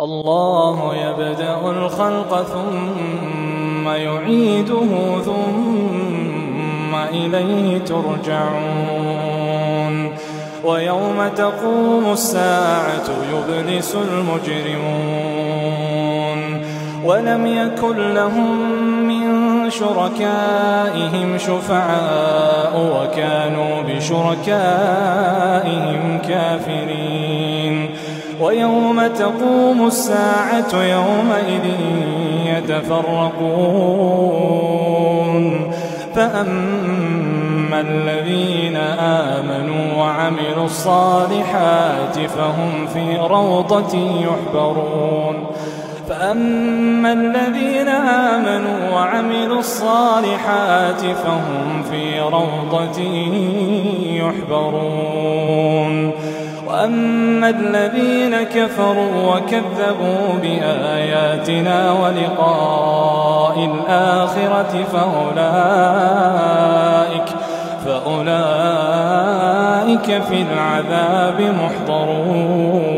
الله يبدأ الخلق ثم يعيده ثم إليه ترجعون ويوم تقوم الساعة يبلس المجرمون ولم يكن لهم من شركائهم شفعاء وكانوا بشركائهم كافرين ويوم تقوم الساعة يومئذ يتفرقون فأما الذين آمنوا وعملوا الصالحات فهم في روضة يحبرون فأما الذين آمنوا وعملوا الصالحات فهم في روضة يحبرون وأما الذين كفروا وكذبوا بآياتنا ولقاء الآخرة فأولئك في العذاب محضرون